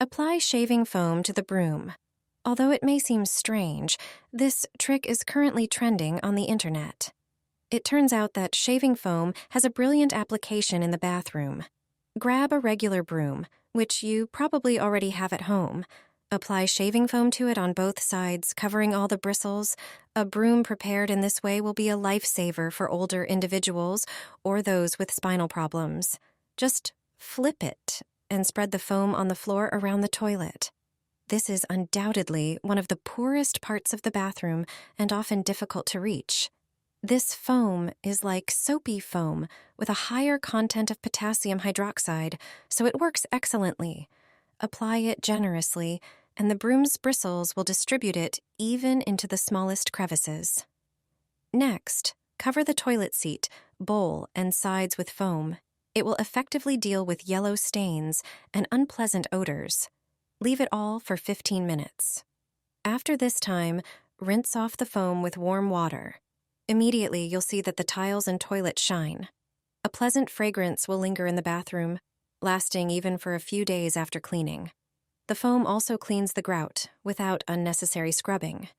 Apply shaving foam to the broom. Although it may seem strange, this trick is currently trending on the internet. It turns out that shaving foam has a brilliant application in the bathroom. Grab a regular broom, which you probably already have at home. Apply shaving foam to it on both sides, covering all the bristles. A broom prepared in this way will be a lifesaver for older individuals or those with spinal problems. Just flip it and spread the foam on the floor around the toilet. This is undoubtedly one of the poorest parts of the bathroom and often difficult to reach. This foam is like soapy foam with a higher content of potassium hydroxide, so it works excellently. Apply it generously, and the broom's bristles will distribute it even into the smallest crevices. Next, cover the toilet seat, bowl, and sides with foam. It will effectively deal with yellow stains and unpleasant odors. Leave it all for 15 minutes. After this time, rinse off the foam with warm water. Immediately, you'll see that the tiles and toilet shine. A pleasant fragrance will linger in the bathroom, lasting even for a few days after cleaning. The foam also cleans the grout without unnecessary scrubbing.